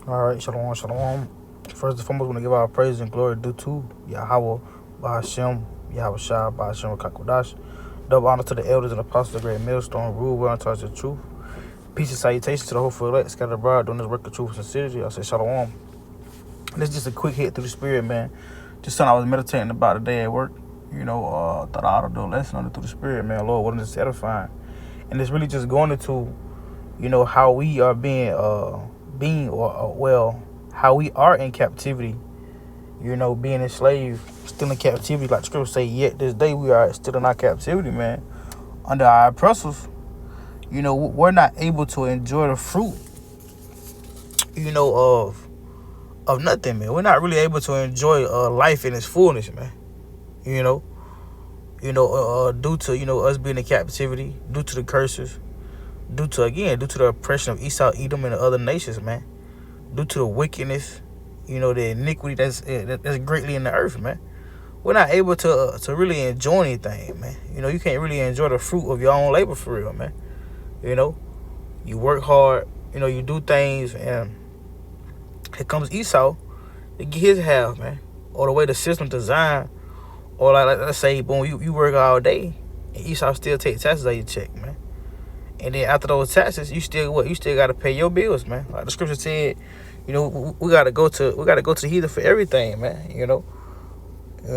All right, shalom, shalom. First and foremost, I want to give our praise and glory due to Yahweh, Bahashem, Yahweh Shah, Bahashem, Kakodash. Double honor to the elders and apostles of the great millstone, rule well and touch the truth. Peace and salutations to the hopeful elect, scattered abroad, doing this work of truth and sincerity. I say shalom. And this is just a quick hit through the spirit, man. Just something I was meditating about today at work. Thought I ought to do a lesson on it through the spirit, man. Lord, wasn't this edifying? And it's really just going into, how we are how we are in captivity, being enslaved, still in captivity, like the scripture say, yet this day we are still in our captivity, man, under our oppressors. We're not able to enjoy the fruit, of nothing, man. We're not really able to enjoy life in its fullness, man. Due to, us being in captivity, due to the curses, due to the oppression of Esau, Edom, and the other nations, man. Due to the wickedness, the iniquity that's greatly in the earth, man. We're not able to really enjoy anything, man. You can't really enjoy the fruit of your own labor for real, man. You work hard, you do things, and here comes Esau to get his half, man. Or the way the system designed, or like let's say, boom, you work all day, and Esau still take taxes on your check, man. And then after those taxes, you still gotta pay your bills, man. Like the scripture said, we gotta go to the heathen for everything, man.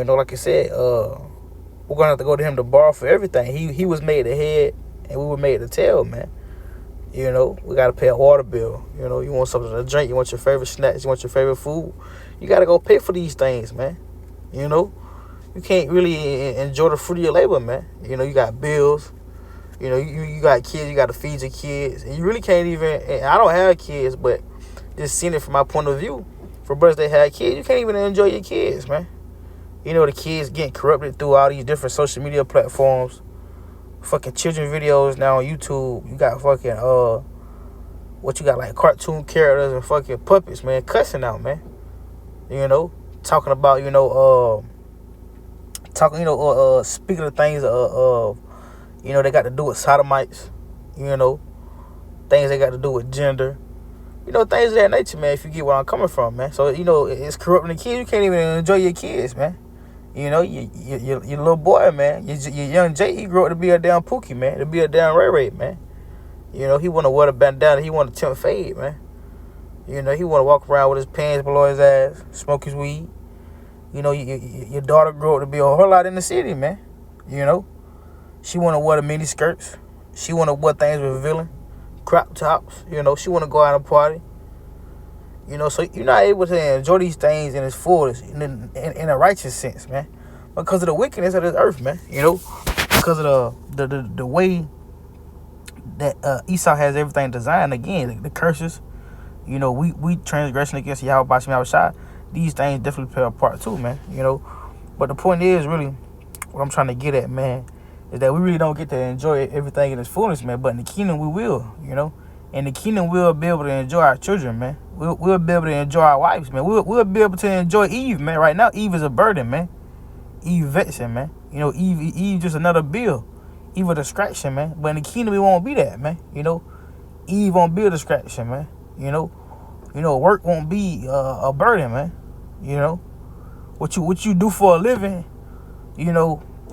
Like I said, we're gonna have to go to him to borrow for everything. He was made the head, and we were made the tail, man. We gotta pay a water bill. You want something to drink, you want your favorite snacks, you want your favorite food. You gotta go pay for these things, man. You can't really enjoy the fruit of your labor, man. You got bills. You got kids, you got to feed your kids. And you really can't even, and I don't have kids, but just seeing it from my point of view, for brothers that have kids, you can't even enjoy your kids, man. The kids getting corrupted through all these different social media platforms. Fucking children videos now on YouTube. You got fucking, like cartoon characters and fucking puppets, man, cussing out, man. Talking about, speaking of things they got to do with sodomites, things they got to do with gender, things of that nature, man, if you get where I'm coming from, man. So, it's corrupting the kids. You can't even enjoy your kids, man. Your little boy, man, your young Jay, he grew up to be a damn Pookie, man, to be a damn Ray, man. He want to wear the bandana, he want to tempt fade, man. He want to walk around with his pants below his ass, smoke his weed. Your daughter grew up to be a whole lot in the city, man. She want to wear the mini skirts. She want to wear things revealing, crop tops. She want to go out and party. So you're not able to enjoy these things in its fullest, in a righteous sense, man, because of the wickedness of this earth, man. Because of the way that Esau has everything designed. Again, the curses. We transgression against Yahweh Bashim Yahweh Shah. These things definitely play a part too, man. But the point is really what I'm trying to get at, man, is that we really don't get to enjoy everything in its fullness, man. But in the kingdom, we will, In the kingdom, we'll be able to enjoy our children, man. We'll be able to enjoy our wives, man. We'll be able to enjoy Eve, man. Right now, Eve is a burden, man. Eve vexing, man. Eve just another bill. Eve a distraction, man. But in the kingdom, it won't be that, man. Eve won't be a distraction, man. Work won't be a burden, man. What you do for a living,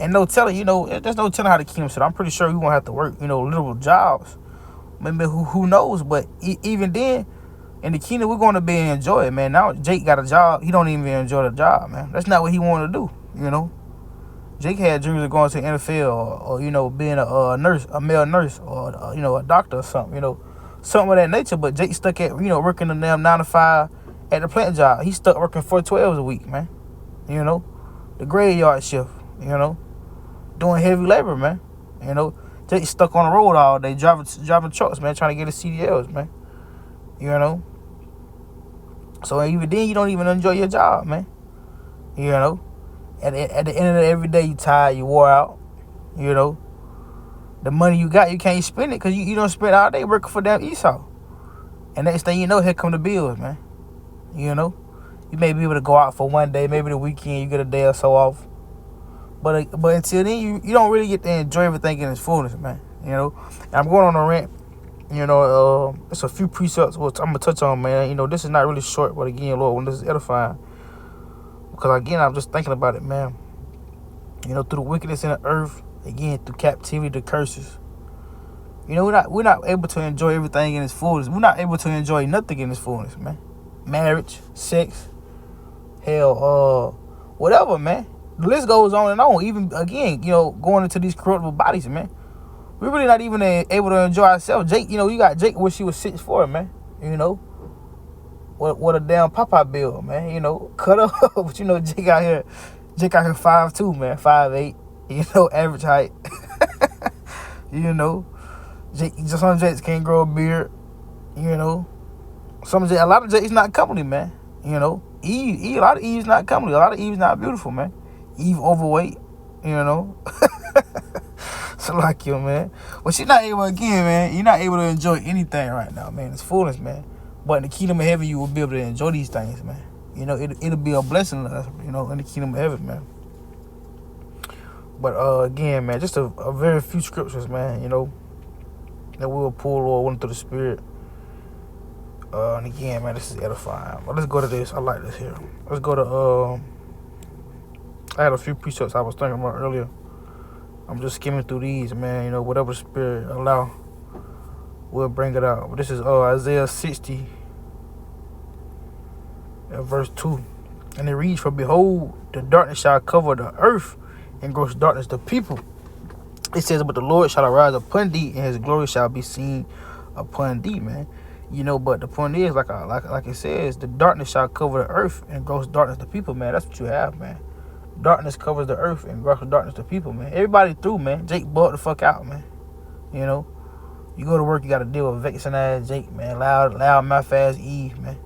and no telling, there's no telling how the kingdom should. I'm pretty sure we won't have to work, literal jobs. Maybe who knows? But even then, in the kingdom, we're going to be enjoy it, man. Now Jake got a job. He don't even enjoy the job, man. That's not what he wanted to do, Jake had dreams of going to the NFL or being a nurse, a male nurse, or a doctor or something, something of that nature. But Jake stuck at working the damn 9 to 5 at the plant job. He stuck working 4/12 a week, man. The graveyard shift, doing heavy labor, man. Jake stuck on the road all day, driving trucks, man, trying to get his CDLs, man. So even then, you don't even enjoy your job, man. At the end of every day, you tired, you wore out. The money you got, you can't spend it because you don't spend all day working for damn Esau. And next thing you know, here come the bills, man. You may be able to go out for one day, maybe the weekend, you get a day or so off. But until then, you don't really get to enjoy everything in its fullness, man. And I'm going on a rant It's a few precepts which I'm gonna touch on, man. This is not really short, but again, Lord, when this is edifying, because again, I'm just thinking about it, man. Through the wickedness in the earth, again, through captivity, the curses. We're not able to enjoy everything in its fullness. We're not able to enjoy nothing in its fullness, man. Marriage, sex, hell, whatever, man. The list goes on and on. Even again, going into these corruptible bodies, man. We're really not even able to enjoy ourselves. Jake, you got Jake where she was 6'4", man. What a damn Popeye bill, man. Cut up. But Jake out here 5'2", man, 5'8", average height. Some Jakes can't grow a beard. A lot of Jakes not comely, man. Eve, a lot of Eve's not comely. A lot of Eve's not beautiful, man. Eve overweight, So like you, man. Well, she's not able, again, man. You're not able to enjoy anything right now, man. It's fullness, man. But in the kingdom of heaven, you will be able to enjoy these things, man. It'll be a blessing, in the kingdom of heaven, man. But again, man, just a very few scriptures, man, that we will pull or one through the Spirit. And again, man, this is edifying. But let's go to this. I like this here. Let's go to I had a few precepts I was thinking about earlier. I'm just skimming through these, man. Whatever the Spirit allow, we'll bring it out. But this is Isaiah 60, verse 2. And it reads, "For behold, the darkness shall cover the earth, and gross darkness the people." It says, "But the Lord shall arise upon thee, and his glory shall be seen upon thee," man. But the point is, like it says, the darkness shall cover the earth, and gross darkness the people, man. That's what you have, man. Darkness covers the earth, and gross darkness the people, man. Everybody through, man. Jake bought the fuck out, man. You go to work, you got to deal with vexing ass Jake, man. Loud mouth ass Eve, man.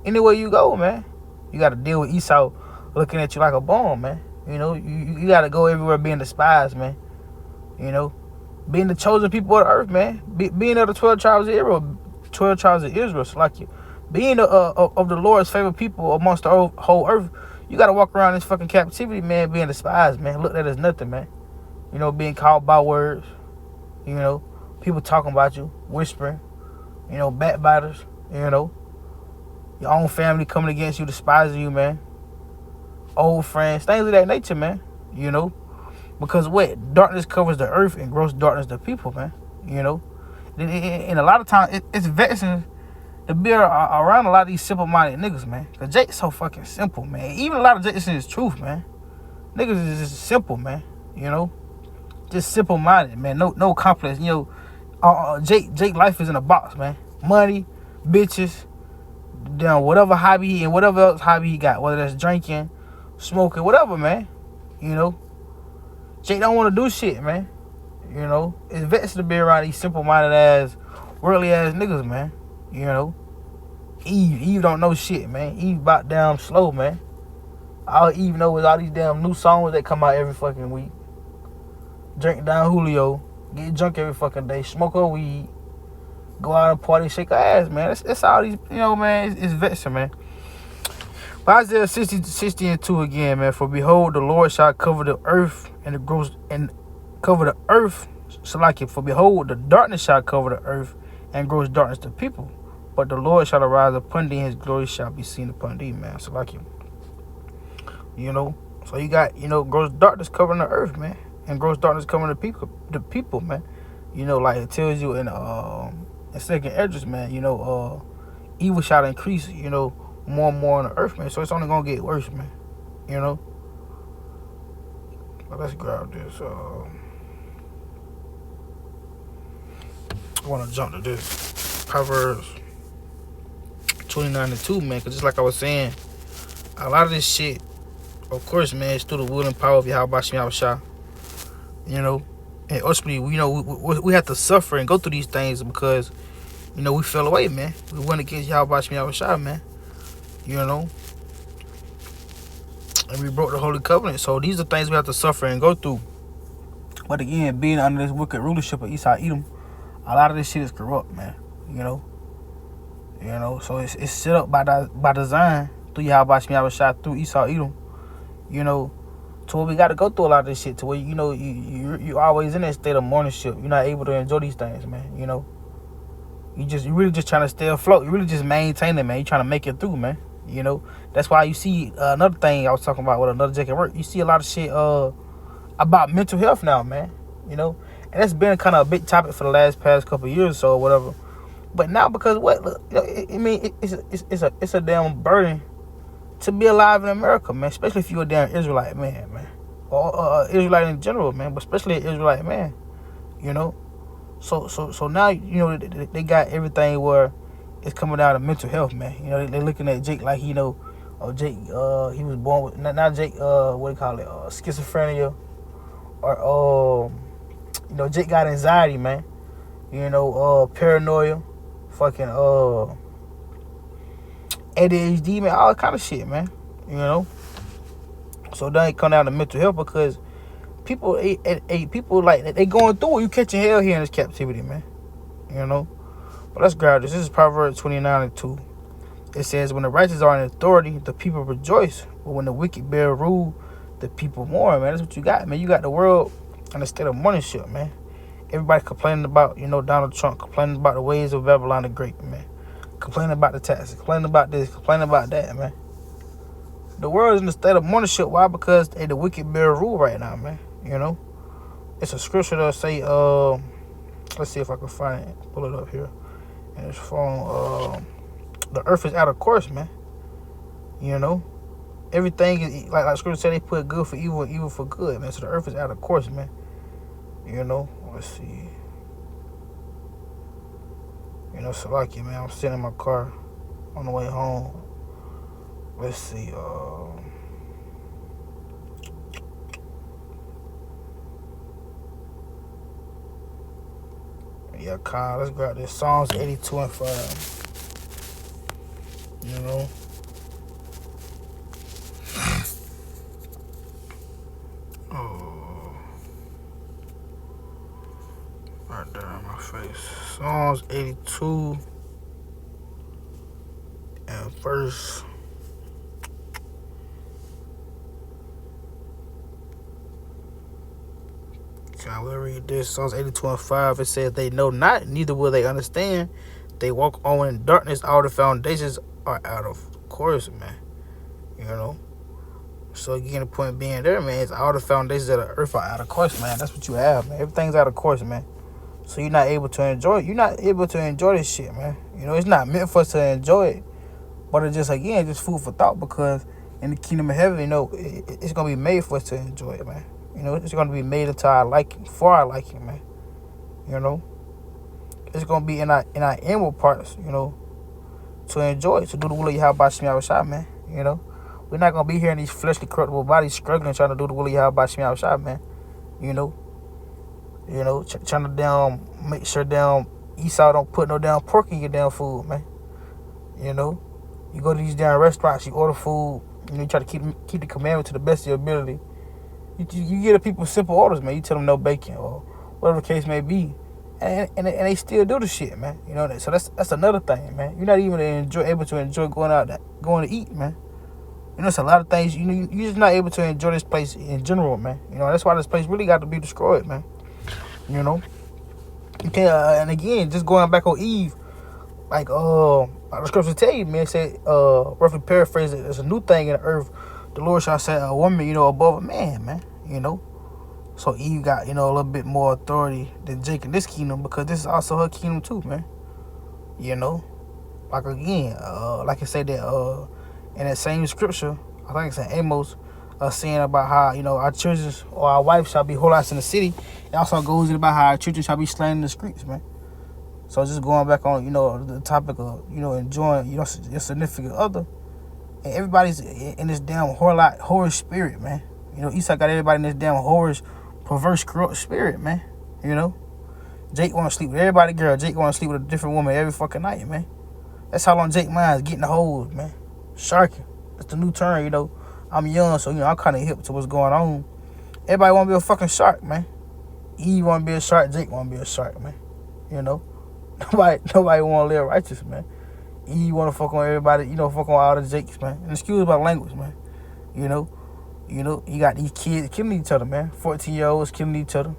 Anywhere you go, man, you got to deal with Esau looking at you like a bum, man. You got to go everywhere being despised, man. Being the chosen people of the earth, man. Being of the 12 tribes of Israel, so like you. Being of the Lord's favorite people amongst the whole earth, you got to walk around this fucking captivity, man, being despised, man. Looked at as nothing, man. Being called by words. People talking about you, whispering. Backbiters, your own family coming against you, despising you, man. Old friends, things of that nature, man. Because what? Darkness covers the earth, and gross darkness the people, man. And a lot of times, it's vexing to be around a lot of these simple-minded niggas, man. Because Jake's so fucking simple, man. Even a lot of Jake is his truth, man. Niggas is just simple, man. Just simple-minded, man. No complex. Jake life is in a box, man. Money, bitches, whatever hobby and whatever else hobby he got, whether that's drinking, smoking, whatever, man. Jake don't want to do shit, man. It's vexed to be around these simple-minded ass, worldly ass niggas, man. Eve don't know shit, man. Eve about damn slow, man. All Eve know is all these damn new songs that come out every fucking week. Drink down Julio, get drunk every fucking day, smoke her weed, go out and party, shake her ass, man. That's all these, man. It's vexing, man. But Isaiah 60 and 2 again, man. "For behold, the Lord shall cover the earth, and cover the earth." So like it. "For behold, the darkness shall cover the earth, and gross darkness the people. But the Lord shall arise upon thee, and his glory shall be seen upon thee," man. So like it. So you got, gross darkness covering the earth, man, and gross darkness covering the people, man. Like it tells you in second Esdras, man. Evil shall increase, more and more on the earth, man. So it's only gonna get worse, man. But let's grab this. I want to jump to this Proverbs 29 and 2, man. Because just like I was saying, a lot of this shit, of course, man, it's through the will and power of Yahweh Shem Yahushua. And ultimately, we have to suffer and go through these things because, we fell away, man. We went against Yahweh Shem Yahushua, man. And we broke the holy covenant. So these are things we have to suffer and go through. But again, being under this wicked rulership of Esau Edom, a lot of this shit is corrupt, man. So it's set up by design through Yahweh Shem Yahushua, through Esau Edom, to where we got to go through a lot of this shit. To where you always in that state of mournership. You're not able to enjoy these things, man. You really just trying to stay afloat. You really just maintaining, man. You trying to make it through, man. That's why you see another thing I was talking about with another Jake at work. You see a lot of shit about mental health now, man. And that's been kind of a big topic for the past couple of years or so, or whatever. But now, because what? Look, it's a damn burden to be alive in America, man. Especially if you're a damn Israelite man, or Israelite in general, man. But especially an Israelite man, So now they got everything where it's coming out of mental health, man. They're looking at Jake like Jake he was born with not Jake what do you call it, schizophrenia, or Jake got anxiety, man. Paranoia, fucking ADHD, man, all kind of shit, man. So then it come down to mental health because people like they going through it. You catching hell here in this captivity, man. But let's grab this. This is Proverbs 29:2. It says, when the righteous are in authority, the people rejoice. But when the wicked bear rule, the people mourn, man. That's what you got, man. You got the world in a state of mournership, man. Everybody complaining about, Donald Trump, complaining about the ways of Babylon the Great, man. Complaining about the taxes, complaining about this, complaining about that, man. The world is in a state of mournership. Why? Because the wicked bear rule right now, man. It's a scripture that say, let's see if I can find it, pull it up here. And it's from, the earth is out of course, man. Everything is, like scripture said, they put good for evil and evil for good, man. So the earth is out of course, man. Let's see. Salaki, man, I'm sitting in my car on the way home. Let's see, yeah, Kyle, let's grab this. Psalms 82:5. Oh, right there on my face. Psalms 82 and verse. I will read this. Psalms 82:5. It says, they know not, neither will they understand. They walk on in darkness. All the foundations are out of course, man. So again, the point being there, man, is all the foundations of the earth are out of course, man. That's what you have, man. Everything's out of course, man. So you're not able to enjoy it. You're not able to enjoy this shit, man. It's not meant for us to enjoy it. But it's just, again, just food for thought, because in the kingdom of heaven, it's going to be made for us to enjoy it, man. It's going to be made into our liking, for our liking, man. It's going to be in our inward parts, to enjoy it, to do the will of Yahweh Shem Yahushua, man. We're not going to be here in these fleshly, corruptible bodies struggling, trying to do the will of Yahweh Shem Yahushua, man. Trying to make sure Esau don't put no damn pork in your damn food, man. You go to these damn restaurants, you order food, you try to keep the commandment to the best of your ability. You get the people simple orders, man. You tell them no bacon or whatever the case may be, and they still do the shit, man. So that's another thing, man. You're not even able to enjoy going to eat, man. It's a lot of things. You're just not able to enjoy this place in general, man. That's why this place really got to be destroyed, man. You can't. And again, just going back on Eve, like the scripture tell you, man. It said, roughly paraphrase it, there's a new thing in the earth. The Lord shall set a woman, above a man, man. So Eve got, a little bit more authority than Jake in this kingdom, because this is also her kingdom too, man. Like again, like I said that in that same scripture, I think it's in Amos, saying about how, our children or our wives shall be whores in the city. It also goes in about how our children shall be slain in the streets, man. So just going back on, the topic of, enjoying, your significant other. And everybody's in this damn whorish spirit, man. Esau got everybody in this damn whorish, perverse, corrupt spirit, man. Jake want to sleep with everybody, girl. Jake want to sleep with a different woman every fucking night, man. That's how long Jake minds getting the hoes, man. Sharking. That's the new term, I'm young, so, I'm kind of hip to what's going on. Everybody want to be a fucking shark, man. Eve want to be a shark. Jake want to be a shark, man. Nobody want to live righteous, man. Eve want to fuck on everybody, fuck on all the Jakes, man. And excuse my language, man. You know, you got these kids killing each other, man. 14-year-olds killing each other.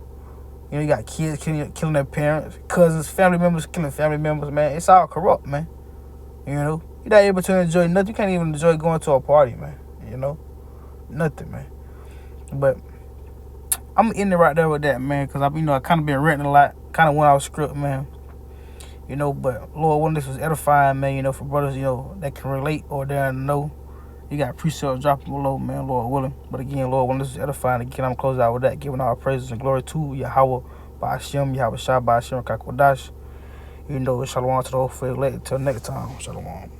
You know, you got kids killing their parents, cousins, family members killing family members, man. It's all corrupt, man. You know, you're not able to enjoy nothing. You can't even enjoy going to a party, man. You know, nothing, man. But I'm in there right there with that, man, because I kind of been renting a lot, kind of went off script, man. You know, but Lord, when this was edifying, man, you know, for brothers, you know, that can relate or they know. You got precepts dropping below, man, Lord willing. But again, Lord, when this is edifying, again, I'm closing out with that, giving all praises and glory to Yahweh, Ba'ashem, Yahweh Shah, Ba'ashem, Kakwadash. You know, shalom to the whole faith. Till next time, shalom.